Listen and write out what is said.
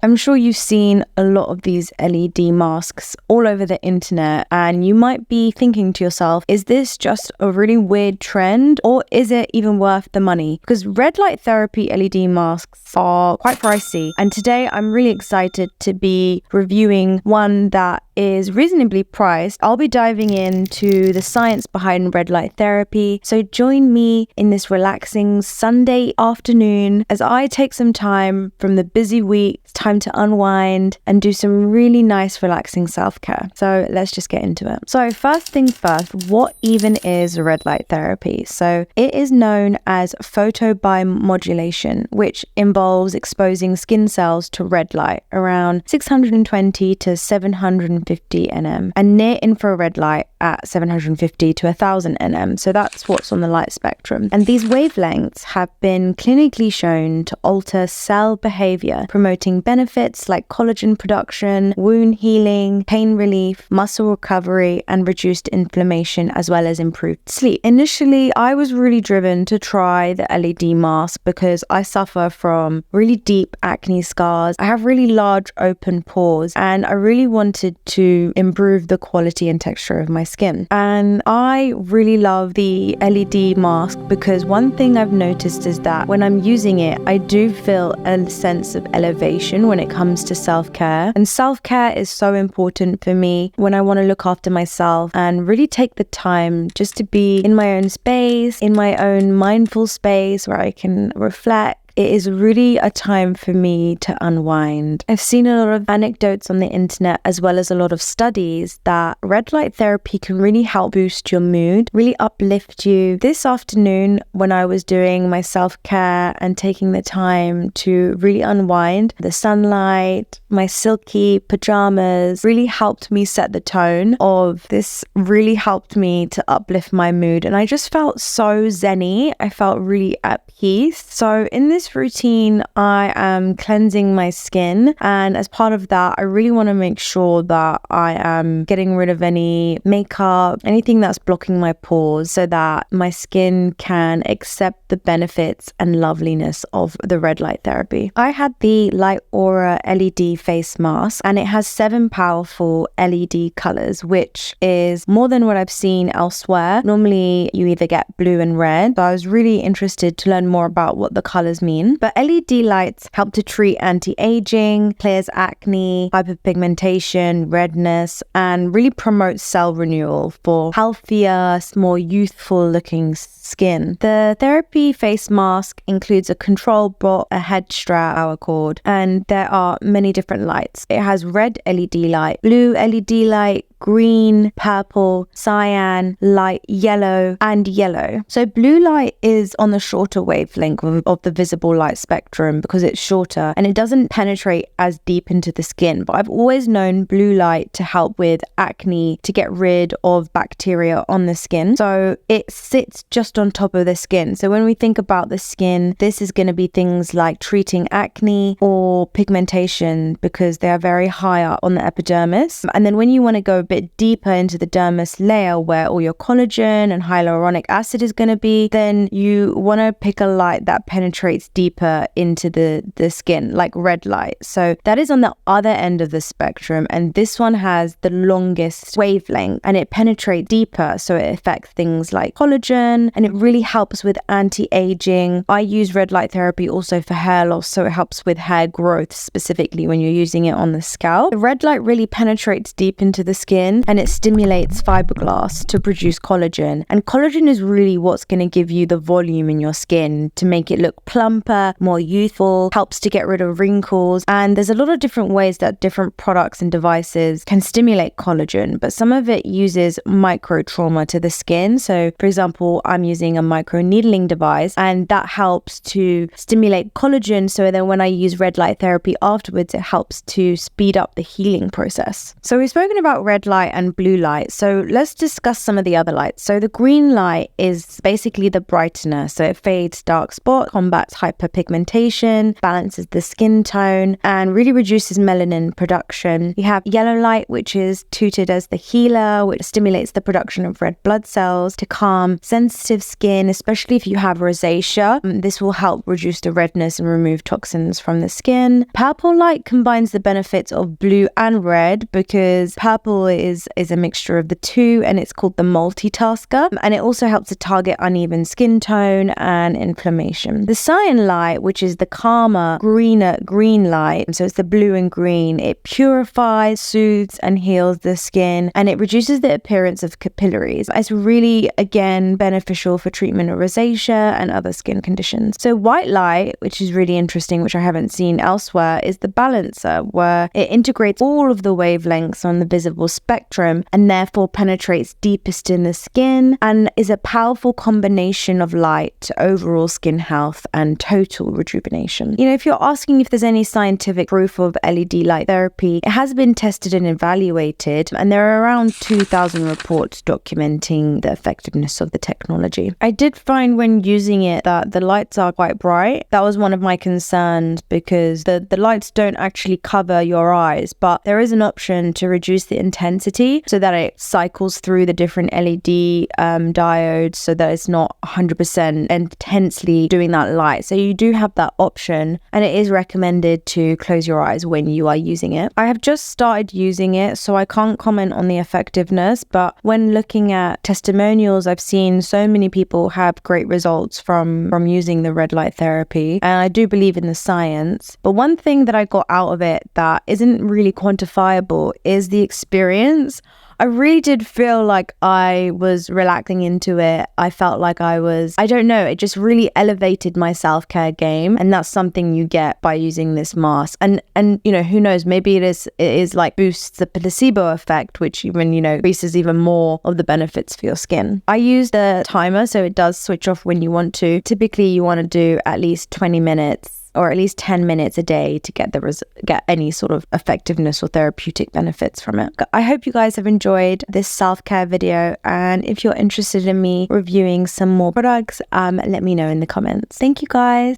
I'm sure you've seen a lot of these LED masks all over the internet, and you might be thinking to yourself, is this just a really weird trend, or is it even worth the money? Because red light therapy LED masks are quite pricey, and today I'm really excited to be reviewing one that is reasonably priced. I'll be diving into the science behind red light therapy, so join me in this relaxing Sunday afternoon as I take some time from the busy week. It's time to unwind and do some really nice relaxing self-care. So let's just get into it. So first things first, what even is red light therapy? So it is known as photobiomodulation, which involves exposing skin cells to red light around 620 to 750 nm and near infrared light at 750 to 1000 nm. So that's what's on the light spectrum. And these wavelengths have been clinically shown to alter cell behavior, promoting benefits like collagen production, wound healing, pain relief, muscle recovery, and reduced inflammation, as well as improved sleep. Initially, I was really driven to try the LED mask because I suffer from really deep acne scars. I have really large open pores, and I really wanted to improve the quality and texture of my skin. And I really love the LED mask because one thing I've noticed is that when I'm using it, I do feel a sense of elevation when it comes to self-care. And self-care is so important for me when I want to look after myself and really take the time just to be in my own space, in my own mindful space where I can reflect. It is really a time for me to unwind. I've seen a lot of anecdotes on the internet as well as a lot of studies that red light therapy can really help boost your mood, really uplift you. This afternoon, when I was doing my self-care and taking the time to really unwind, the sunlight, my silky pajamas really helped me set the tone of this, really helped me to uplift my mood. And I just felt so zen-y. I felt really at peace. So in this routine, I am cleansing my skin, and as part of that, I really want to make sure that I am getting rid of any makeup, anything that's blocking my pores, so that my skin can accept the benefits and loveliness of the red light therapy. I had the Light Aura LED face mask, and it has 7 powerful LED colors, which is more than what I've seen elsewhere. Normally, you either get blue and red, so I was really interested to learn more about what the colors mean. But LED lights help to treat anti-aging, clears acne, hyperpigmentation, redness, and really promotes cell renewal for healthier, more youthful looking skin. The therapy face mask includes a control bot, a head strap, power cord, and there are many different lights. It has red LED light, blue LED light, green, purple, cyan, light yellow, and yellow. So blue light is on the shorter wavelength of the visible light spectrum because it's shorter and it doesn't penetrate as deep into the skin. But I've always known blue light to help with acne, to get rid of bacteria on the skin. So it sits just on top of the skin. So when we think about the skin, this is going to be things like treating acne or pigmentation because they are very high up on the epidermis. And then when you want to go a bit deeper into the dermis layer where all your collagen and hyaluronic acid is going to be, then you want to pick a light that penetrates deeper into the skin, like red light. So that is on the other end of the spectrum, and this one has the longest wavelength and it penetrates deeper, so it affects things like collagen and it really helps with anti-aging. I use red light therapy also for hair loss, so it helps with hair growth specifically when you're using it on the scalp. The red light really penetrates deep into the skin and it stimulates fiberglass to produce collagen. And collagen is really what's going to give you the volume in your skin to make it look plumper, more youthful, helps to get rid of wrinkles. And there's a lot of different ways that different products and devices can stimulate collagen, but some of it uses micro trauma to the skin. So for example, I'm using a micro needling device and that helps to stimulate collagen. So then when I use red light therapy afterwards, it helps to speed up the healing process. So we've spoken about red light and blue light. So let's discuss some of the other lights. So the green light is basically the brightener. So it fades dark spot, combats hyperpigmentation, balances the skin tone, and really reduces melanin production. You have yellow light, which is touted as the healer, which stimulates the production of red blood cells to calm sensitive skin, especially if you have rosacea. This will help reduce the redness and remove toxins from the skin. Purple light combines the benefits of blue and red because purple is a mixture of the two, and it's called the multitasker, and it also helps to target uneven skin tone and inflammation. The cyan light, which is the calmer, greener green light, so it's the blue and green, it purifies, soothes, and heals the skin, and it reduces the appearance of capillaries. It's really, again, beneficial for treatment of rosacea and other skin conditions. So white light, which is really interesting, which I haven't seen elsewhere, is the balancer, where it integrates all of the wavelengths on the visible spectrum and therefore penetrates deepest in the skin and is a powerful combination of light to overall skin health and total rejuvenation. If you're asking if there's any scientific proof of LED light therapy, it has been tested and evaluated, and there are around 2,000 reports documenting the effectiveness of the technology. I did find when using it that the lights are quite bright. That was one of my concerns because the lights don't actually cover your eyes, but there is an option to reduce the intensity so that it cycles through the different LED diodes so that it's not 100% intensely doing that light. So you do have that option, and it is recommended to close your eyes when you are using it. I have just started using it, so I can't comment on the effectiveness, but when looking at testimonials, I've seen so many people have great results from using the red light therapy, and I do believe in the science. But one thing that I got out of it that isn't really quantifiable is the experience. I really did feel like I was relaxing into it. I felt like I don't know, it just really elevated my self-care game, and that's something you get by using this mask. And who knows, maybe it is like boosts the placebo effect, which even, increases even more of the benefits for your skin. I use the timer, so it does switch off when you want to. Typically, you want to do at least 20 minutes or at least 10 minutes a day to get any sort of effectiveness or therapeutic benefits from it. I hope you guys have enjoyed this self-care video, and if you're interested in me reviewing some more products, let me know in the comments. Thank you guys.